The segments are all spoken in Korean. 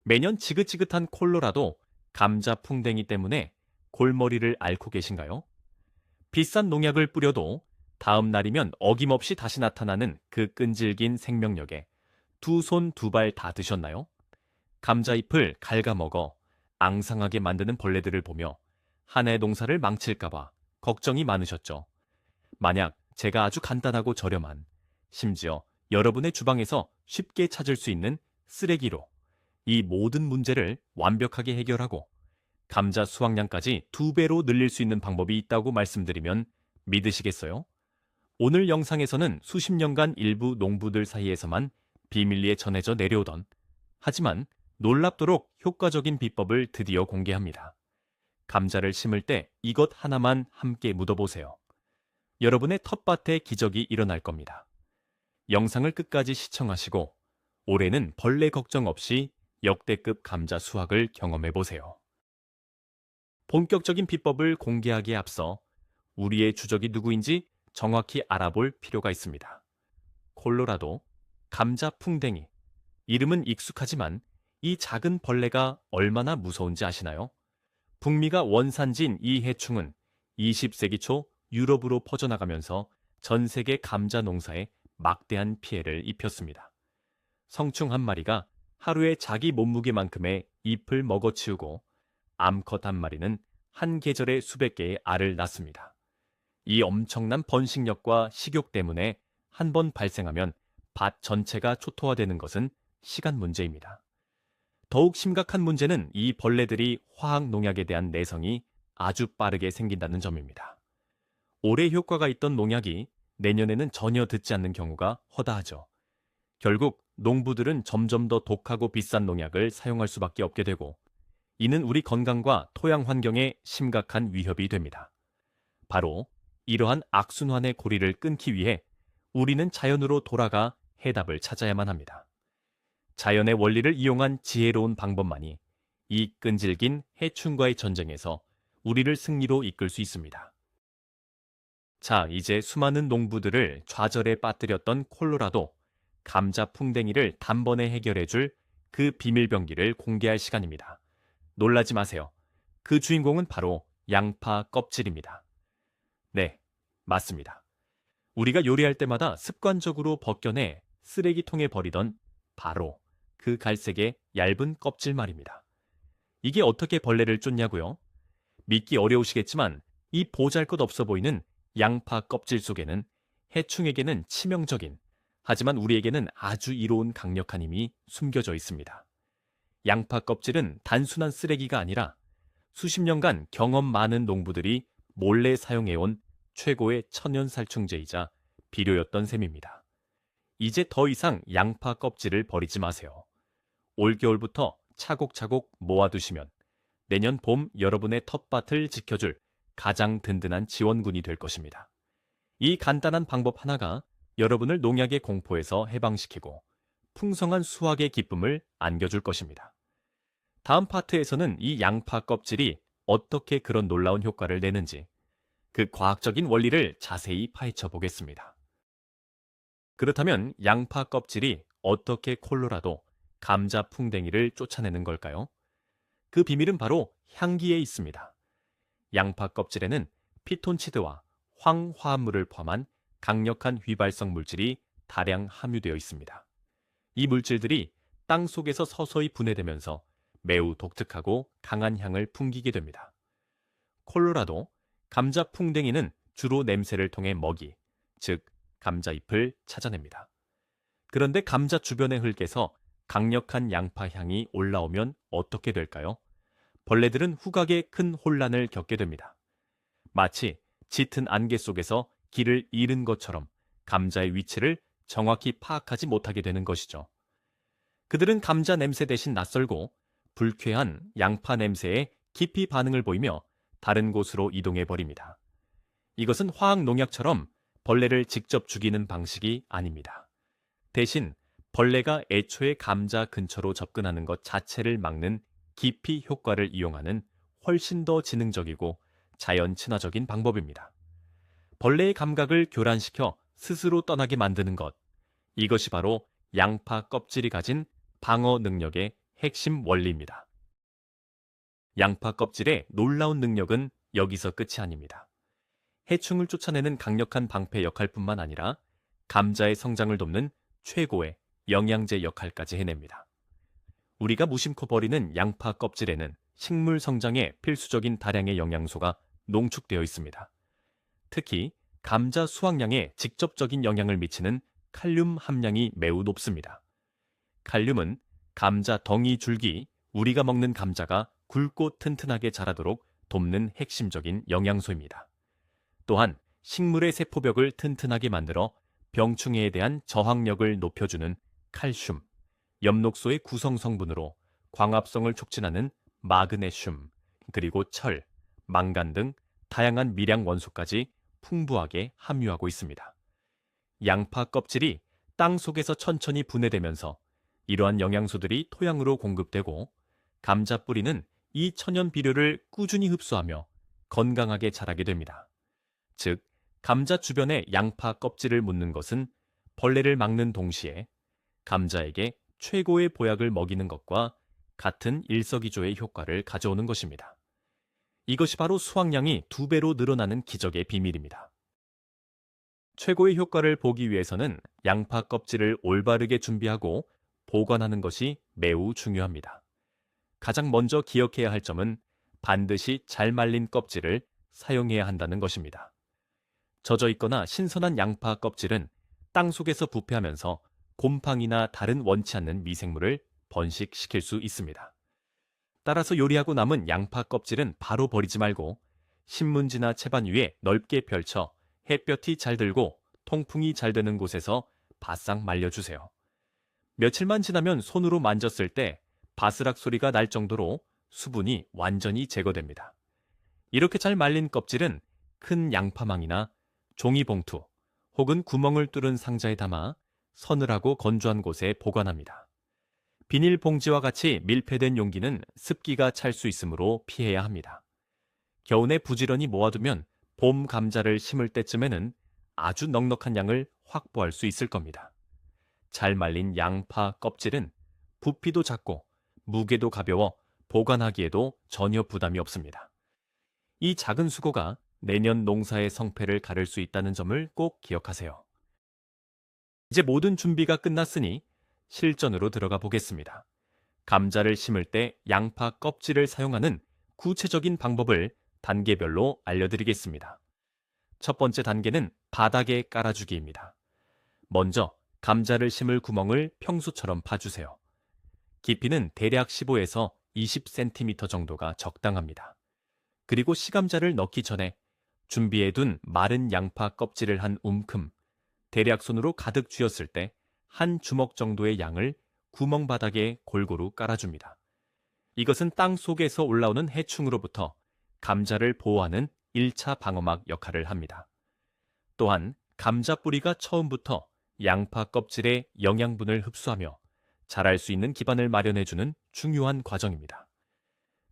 매년 지긋지긋한 콜로라도 감자 풍뎅이 때문에 골머리를 앓고 계신가요? 비싼 농약을 뿌려도 다음 날이면 어김없이 다시 나타나는 그 끈질긴 생명력에 두 손 두 발 다 드셨나요? 감자잎을 갉아먹어 앙상하게 만드는 벌레들을 보며 한 해 농사를 망칠까봐 걱정이 많으셨죠. 만약 제가 아주 간단하고 저렴한, 심지어 여러분의 주방에서 쉽게 찾을 수 있는 쓰레기로 이 모든 문제를 완벽하게 해결하고 감자 수확량까지 2배로 늘릴 수 있는 방법이 있다고 말씀드리면 믿으시겠어요? 오늘 영상에서는 수십 년간 일부 농부들 사이에서만 비밀리에 전해져 내려오던, 하지만 놀랍도록 효과적인 비법을 드디어 공개합니다. 감자를 심을 때 이것 하나만 함께 묻어보세요. 여러분의 텃밭에 기적이 일어날 겁니다. 영상을 끝까지 시청하시고 올해는 벌레 걱정 없이 역대급 감자 수확을 경험해보세요. 본격적인 비법을 공개하기에 앞서 우리의 주적이 누구인지 정확히 알아볼 필요가 있습니다. 콜로라도 감자 풍뎅이. 이름은 익숙하지만 이 작은 벌레가 얼마나 무서운지 아시나요? 북미가 원산지인 이 해충은 20세기 초 유럽으로 퍼져나가면서 전 세계 감자 농사에 막대한 피해를 입혔습니다. 성충 한 마리가 하루에 자기 몸무게만큼의 잎을 먹어치우고 암컷 한 마리는 한 계절에 수백 개의 알을 낳습니다. 이 엄청난 번식력과 식욕 때문에 한 번 발생하면 밭 전체가 초토화되는 것은 시간 문제입니다. 더욱 심각한 문제는 이 벌레들이 화학 농약에 대한 내성이 아주 빠르게 생긴다는 점입니다. 오래 효과가 있던 농약이 내년에는 전혀 듣지 않는 경우가 허다하죠. 결국 농부들은 점점 더 독하고 비싼 농약을 사용할 수밖에 없게 되고, 이는 우리 건강과 토양 환경에 심각한 위협이 됩니다. 바로 이러한 악순환의 고리를 끊기 위해 우리는 자연으로 돌아가 해답을 찾아야만 합니다. 자연의 원리를 이용한 지혜로운 방법만이 이 끈질긴 해충과의 전쟁에서 우리를 승리로 이끌 수 있습니다. 자, 이제 수많은 농부들을 좌절에 빠뜨렸던 콜로라도 감자 풍뎅이를 단번에 해결해줄 그 비밀병기를 공개할 시간입니다. 놀라지 마세요. 그 주인공은 바로 양파 껍질입니다. 네, 맞습니다. 우리가 요리할 때마다 습관적으로 벗겨내 쓰레기통에 버리던 바로 그 갈색의 얇은 껍질 말입니다. 이게 어떻게 벌레를 쫓냐고요? 믿기 어려우시겠지만 이 보잘것없어 보이는 양파 껍질 속에는 해충에게는 치명적인, 하지만 우리에게는 아주 이로운 강력한 힘이 숨겨져 있습니다. 양파 껍질은 단순한 쓰레기가 아니라 수십 년간 경험 많은 농부들이 몰래 사용해온 최고의 천연살충제이자 비료였던 셈입니다. 이제 더 이상 양파 껍질을 버리지 마세요. 올겨울부터 차곡차곡 모아두시면 내년 봄 여러분의 텃밭을 지켜줄 가장 든든한 지원군이 될 것입니다. 이 간단한 방법 하나가 여러분을 농약의 공포에서 해방시키고 풍성한 수확의 기쁨을 안겨줄 것입니다. 다음 파트에서는 이 양파 껍질이 어떻게 그런 놀라운 효과를 내는지, 그 과학적인 원리를 자세히 파헤쳐 보겠습니다. 그렇다면 양파 껍질이 어떻게 콜로라도 감자 풍뎅이를 쫓아내는 걸까요? 그 비밀은 바로 향기에 있습니다. 양파 껍질에는 피톤치드와 황화합물을 포함한 강력한 휘발성 물질이 다량 함유되어 있습니다. 이 물질들이 땅 속에서 서서히 분해되면서 매우 독특하고 강한 향을 풍기게 됩니다. 콜로라도 감자 풍뎅이는 주로 냄새를 통해 먹이, 즉 감자잎을 찾아냅니다. 그런데 감자 주변의 흙에서 강력한 양파 향이 올라오면 어떻게 될까요? 벌레들은 후각에 큰 혼란을 겪게 됩니다. 마치 짙은 안개 속에서 길을 잃은 것처럼 감자의 위치를 정확히 파악하지 못하게 되는 것이죠. 그들은 감자 냄새 대신 낯설고 불쾌한 양파 냄새에 깊이 반응을 보이며 다른 곳으로 이동해 버립니다. 이것은 화학 농약처럼 벌레를 직접 죽이는 방식이 아닙니다. 대신 벌레가 애초에 감자 근처로 접근하는 것 자체를 막는 기피 효과를 이용하는 훨씬 더 지능적이고 자연 친화적인 방법입니다. 벌레의 감각을 교란시켜 스스로 떠나게 만드는 것, 이것이 바로 양파 껍질이 가진 방어 능력의 핵심 원리입니다. 양파 껍질의 놀라운 능력은 여기서 끝이 아닙니다. 해충을 쫓아내는 강력한 방패 역할뿐만 아니라 감자의 성장을 돕는 최고의 영양제 역할까지 해냅니다. 우리가 무심코 버리는 양파 껍질에는 식물 성장에 필수적인 다량의 영양소가 농축되어 있습니다. 특히 감자 수확량에 직접적인 영향을 미치는 칼륨 함량이 매우 높습니다. 칼륨은 감자 덩이 줄기, 우리가 먹는 감자가 굵고 튼튼하게 자라도록 돕는 핵심적인 영양소입니다. 또한 식물의 세포벽을 튼튼하게 만들어 병충해에 대한 저항력을 높여주는 칼슘, 엽록소의 구성 성분으로 광합성을 촉진하는 마그네슘, 그리고 철, 망간 등 다양한 미량 원소까지 풍부하게 함유하고 있습니다. 양파 껍질이 땅 속에서 천천히 분해되면서 이러한 영양소들이 토양으로 공급되고 감자 뿌리는 이 천연 비료를 꾸준히 흡수하며 건강하게 자라게 됩니다. 즉, 감자 주변에 양파 껍질을 묻는 것은 벌레를 막는 동시에 감자에게 최고의 보약을 먹이는 것과 같은 일석이조의 효과를 가져오는 것입니다. 이것이 바로 수확량이 2배로 늘어나는 기적의 비밀입니다. 최고의 효과를 보기 위해서는 양파 껍질을 올바르게 준비하고 보관하는 것이 매우 중요합니다. 가장 먼저 기억해야 할 점은 반드시 잘 말린 껍질을 사용해야 한다는 것입니다. 젖어 있거나 신선한 양파 껍질은 땅 속에서 부패하면서 곰팡이나 다른 원치 않는 미생물을 번식시킬 수 있습니다. 따라서 요리하고 남은 양파 껍질은 바로 버리지 말고 신문지나 채반 위에 넓게 펼쳐 햇볕이 잘 들고 통풍이 잘 되는 곳에서 바싹 말려주세요. 며칠만 지나면 손으로 만졌을 때 바스락 소리가 날 정도로 수분이 완전히 제거됩니다. 이렇게 잘 말린 껍질은 큰 양파망이나 종이봉투 혹은 구멍을 뚫은 상자에 담아 서늘하고 건조한 곳에 보관합니다. 비닐봉지와 같이 밀폐된 용기는 습기가 찰 수 있으므로 피해야 합니다. 겨우내 부지런히 모아두면 봄 감자를 심을 때쯤에는 아주 넉넉한 양을 확보할 수 있을 겁니다. 잘 말린 양파 껍질은 부피도 작고 무게도 가벼워 보관하기에도 전혀 부담이 없습니다. 이 작은 수고가 내년 농사의 성패를 가를 수 있다는 점을 꼭 기억하세요. 이제 모든 준비가 끝났으니 실전으로 들어가 보겠습니다. 감자를 심을 때 양파 껍질을 사용하는 구체적인 방법을 단계별로 알려드리겠습니다. 첫 번째 단계는 바닥에 깔아주기입니다. 먼저 감자를 심을 구멍을 평소처럼 파주세요. 깊이는 대략 15에서 20cm 정도가 적당합니다. 그리고 시감자를 넣기 전에 준비해둔 마른 양파 껍질을 한 움큼, 대략 손으로 가득 쥐었을 때 한 주먹 정도의 양을 구멍 바닥에 골고루 깔아줍니다. 이것은 땅 속에서 올라오는 해충으로부터 감자를 보호하는 1차 방어막 역할을 합니다. 또한 감자 뿌리가 처음부터 양파 껍질의 영양분을 흡수하며 자랄 수 있는 기반을 마련해주는 중요한 과정입니다.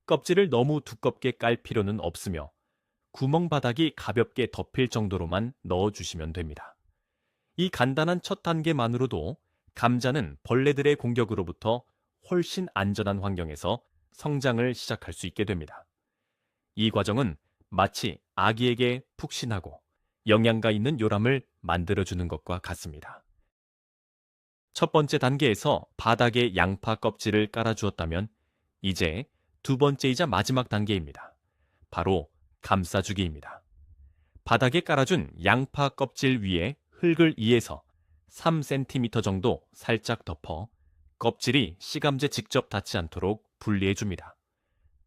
껍질을 너무 두껍게 깔 필요는 없으며 구멍 바닥이 가볍게 덮일 정도로만 넣어주시면 됩니다. 이 간단한 첫 단계만으로도 감자는 벌레들의 공격으로부터 훨씬 안전한 환경에서 성장을 시작할 수 있게 됩니다. 이 과정은 마치 아기에게 푹신하고 영양가 있는 요람을 만들어주는 것과 같습니다. 첫 번째 단계에서 바닥에 양파 껍질을 깔아주었다면 이제 두 번째이자 마지막 단계입니다. 바로 감싸주기입니다. 바닥에 깔아준 양파 껍질 위에 흙을 2에서 3cm 정도 살짝 덮어 껍질이 씨감자에 직접 닿지 않도록 분리해줍니다.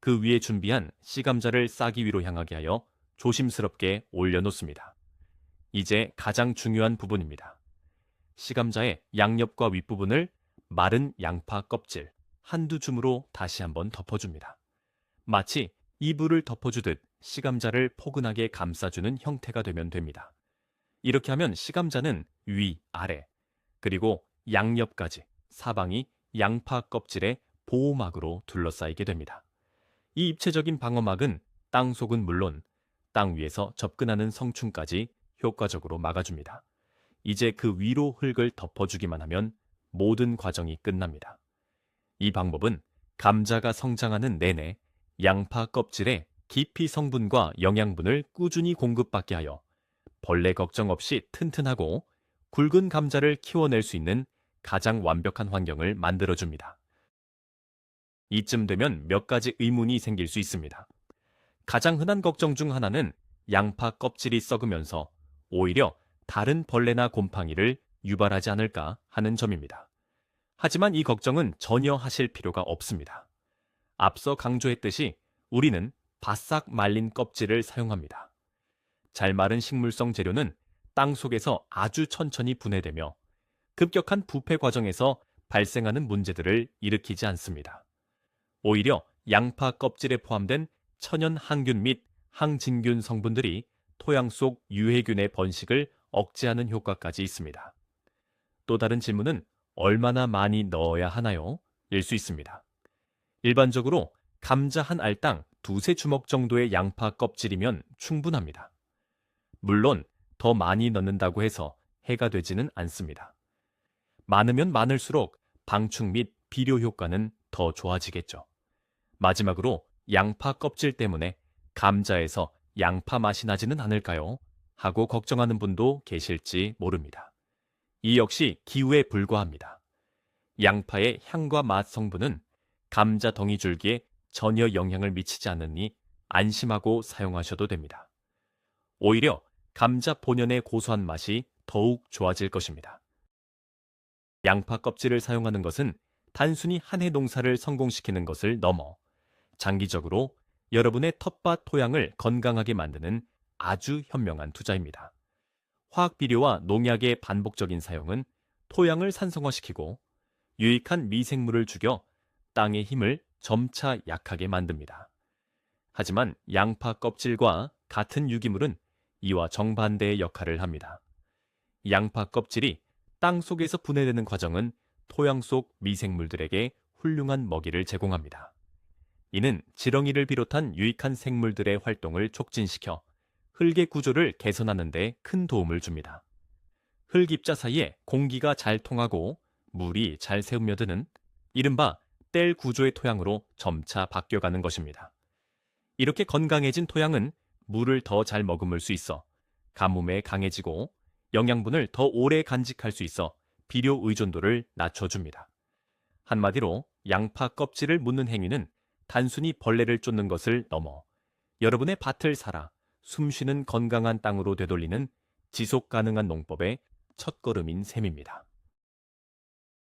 그 위에 준비한 씨감자를 싹이 위로 향하게 하여 조심스럽게 올려놓습니다. 이제 가장 중요한 부분입니다. 씨감자의 양옆과 윗부분을 마른 양파 껍질 한두 줌으로 다시 한번 덮어줍니다. 마치 이불을 덮어주듯 씨감자를 포근하게 감싸주는 형태가 되면 됩니다. 이렇게 하면 씨감자는 위, 아래, 그리고 양옆까지 사방이 양파 껍질의 보호막으로 둘러싸이게 됩니다. 이 입체적인 방어막은 땅 속은 물론 땅 위에서 접근하는 성충까지 효과적으로 막아줍니다. 이제 그 위로 흙을 덮어주기만 하면 모든 과정이 끝납니다. 이 방법은 감자가 성장하는 내내 양파 껍질에 깊이 성분과 영양분을 꾸준히 공급받게 하여 벌레 걱정 없이 튼튼하고 굵은 감자를 키워낼 수 있는 가장 완벽한 환경을 만들어줍니다. 이쯤 되면 몇 가지 의문이 생길 수 있습니다. 가장 흔한 걱정 중 하나는 양파 껍질이 썩으면서 오히려 다른 벌레나 곰팡이를 유발하지 않을까 하는 점입니다. 하지만 이 걱정은 전혀 하실 필요가 없습니다. 앞서 강조했듯이 우리는 바싹 말린 껍질을 사용합니다. 잘 마른 식물성 재료는 땅 속에서 아주 천천히 분해되며 급격한 부패 과정에서 발생하는 문제들을 일으키지 않습니다. 오히려 양파 껍질에 포함된 천연 항균 및 항진균 성분들이 토양 속 유해균의 번식을 억제하는 효과까지 있습니다. 또 다른 질문은 얼마나 많이 넣어야 하나요? 일 수 있습니다. 일반적으로 감자 한 알당 두세 주먹 정도의 양파 껍질이면 충분합니다. 물론 더 많이 넣는다고 해서 해가 되지는 않습니다. 많으면 많을수록 방충 및 비료 효과는 더 좋아지겠죠. 마지막으로 양파 껍질 때문에 감자에서 양파 맛이 나지는 않을까요? 하고 걱정하는 분도 계실지 모릅니다. 이 역시 기후에 불과합니다. 양파의 향과 맛 성분은 감자 덩이 줄기에 전혀 영향을 미치지 않으니 안심하고 사용하셔도 됩니다. 오히려 감자 본연의 고소한 맛이 더욱 좋아질 것입니다. 양파 껍질을 사용하는 것은 단순히 한 해 농사를 성공시키는 것을 넘어 장기적으로 여러분의 텃밭 토양을 건강하게 만드는 아주 현명한 투자입니다. 화학 비료와 농약의 반복적인 사용은 토양을 산성화시키고 유익한 미생물을 죽여 땅의 힘을 점차 약하게 만듭니다. 하지만 양파 껍질과 같은 유기물은 이와 정반대의 역할을 합니다. 양파 껍질이 땅 속에서 분해되는 과정은 토양 속 미생물들에게 훌륭한 먹이를 제공합니다. 이는 지렁이를 비롯한 유익한 생물들의 활동을 촉진시켜 흙의 구조를 개선하는 데 큰 도움을 줍니다. 흙 입자 사이에 공기가 잘 통하고 물이 잘 새우며드는 이른바 뗄 구조의 토양으로 점차 바뀌어가는 것입니다. 이렇게 건강해진 토양은 물을 더 잘 머금을 수 있어 가뭄에 강해지고 영양분을 더 오래 간직할 수 있어 비료 의존도를 낮춰줍니다. 한마디로 양파 껍질을 묻는 행위는 단순히 벌레를 쫓는 것을 넘어 여러분의 밭을 살아 숨쉬는 건강한 땅으로 되돌리는 지속 가능한 농법의 첫걸음인 셈입니다.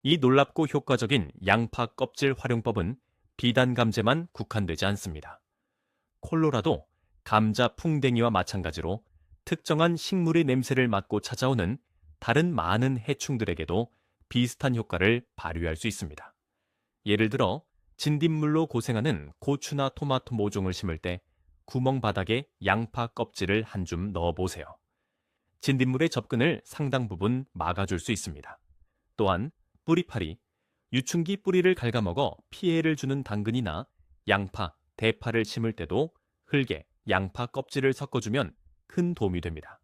이 놀랍고 효과적인 양파 껍질 활용법은 비단 감자만 국한되지 않습니다. 콜로라도 감자 풍뎅이와 마찬가지로 특정한 식물의 냄새를 맡고 찾아오는 다른 많은 해충들에게도 비슷한 효과를 발휘할 수 있습니다. 예를 들어 진딧물로 고생하는 고추나 토마토 모종을 심을 때 구멍 바닥에 양파 껍질을 한 줌 넣어보세요. 진딧물의 접근을 상당 부분 막아줄 수 있습니다. 또한 뿌리파리, 유충기 뿌리를 갉아먹어 피해를 주는 당근이나 양파, 대파를 심을 때도 흙에 양파 껍질을 섞어주면 큰 도움이 됩니다.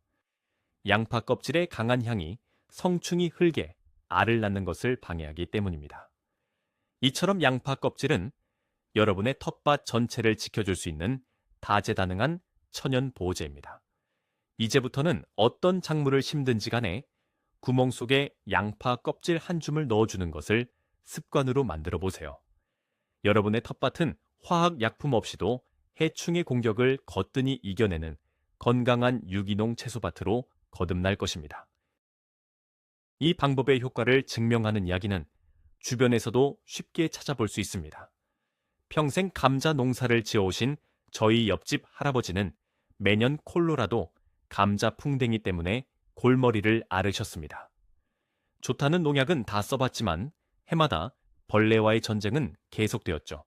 양파 껍질의 강한 향이 성충이 흙에 알을 낳는 것을 방해하기 때문입니다. 이처럼 양파 껍질은 여러분의 텃밭 전체를 지켜줄 수 있는 다재다능한 천연 보호제입니다. 이제부터는 어떤 작물을 심든지 간에 구멍 속에 양파 껍질 한 줌을 넣어주는 것을 습관으로 만들어 보세요. 여러분의 텃밭은 화학 약품 없이도 해충의 공격을 거뜬히 이겨내는 건강한 유기농 채소밭으로 거듭날 것입니다. 이 방법의 효과를 증명하는 이야기는 주변에서도 쉽게 찾아볼 수 있습니다. 평생 감자 농사를 지어오신 저희 옆집 할아버지는 매년 콜로라도 감자 풍뎅이 때문에 골머리를 앓으셨습니다. 좋다는 농약은 다 써봤지만 해마다 벌레와의 전쟁은 계속되었죠.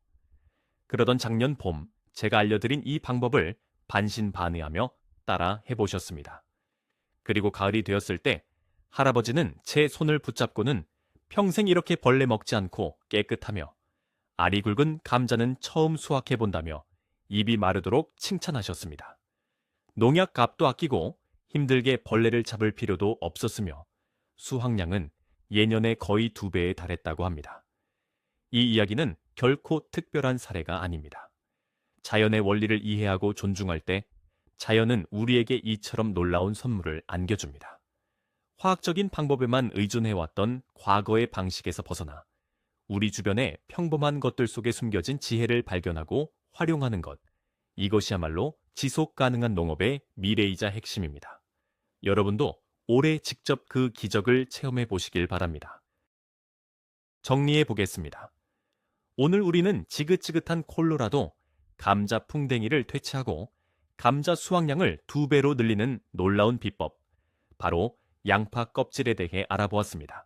그러던 작년 봄 제가 알려드린 이 방법을 반신반의하며 따라 해보셨습니다. 그리고 가을이 되었을 때 할아버지는 제 손을 붙잡고는 평생 이렇게 벌레 먹지 않고 깨끗하며 알이 굵은 감자는 처음 수확해본다며 입이 마르도록 칭찬하셨습니다. 농약 값도 아끼고 힘들게 벌레를 잡을 필요도 없었으며 수확량은 예년의 거의 2배에 달했다고 합니다. 이 이야기는 결코 특별한 사례가 아닙니다. 자연의 원리를 이해하고 존중할 때 자연은 우리에게 이처럼 놀라운 선물을 안겨줍니다. 화학적인 방법에만 의존해왔던 과거의 방식에서 벗어나 우리 주변의 평범한 것들 속에 숨겨진 지혜를 발견하고 활용하는 것, 이것이야말로 지속 가능한 농업의 미래이자 핵심입니다. 여러분도 올해 직접 그 기적을 체험해 보시길 바랍니다. 정리해 보겠습니다. 오늘 우리는 지긋지긋한 콜로라도 감자 풍뎅이를 퇴치하고 감자 수확량을 2배로 늘리는 놀라운 비법, 바로 양파 껍질에 대해 알아보았습니다.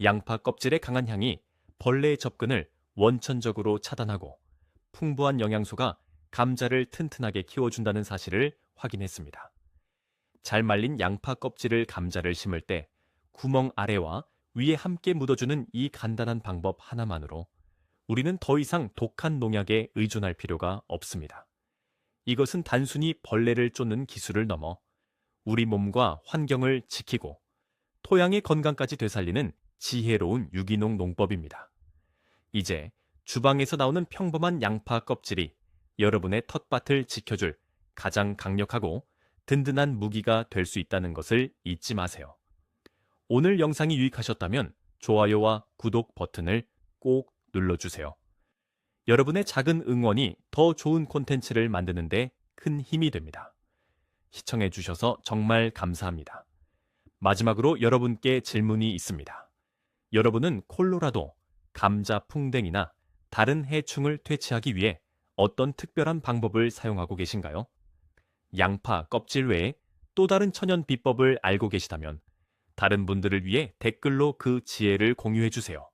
양파 껍질의 강한 향이 벌레의 접근을 원천적으로 차단하고 풍부한 영양소가 감자를 튼튼하게 키워준다는 사실을 확인했습니다. 잘 말린 양파 껍질을 감자를 심을 때 구멍 아래와 위에 함께 묻어주는 이 간단한 방법 하나만으로 우리는 더 이상 독한 농약에 의존할 필요가 없습니다. 이것은 단순히 벌레를 쫓는 기술을 넘어 우리 몸과 환경을 지키고 토양의 건강까지 되살리는 지혜로운 유기농 농법입니다. 이제 주방에서 나오는 평범한 양파 껍질이 여러분의 텃밭을 지켜줄 가장 강력하고 든든한 무기가 될 수 있다는 것을 잊지 마세요. 오늘 영상이 유익하셨다면 좋아요와 구독 버튼을 꼭 눌러주세요. 여러분의 작은 응원이 더 좋은 콘텐츠를 만드는 데 큰 힘이 됩니다. 시청해주셔서 정말 감사합니다. 마지막으로 여러분께 질문이 있습니다. 여러분은 콜로라도, 감자 풍뎅이나 다른 해충을 퇴치하기 위해 어떤 특별한 방법을 사용하고 계신가요? 양파 껍질 외에 또 다른 천연 비법을 알고 계시다면 다른 분들을 위해 댓글로 그 지혜를 공유해 주세요.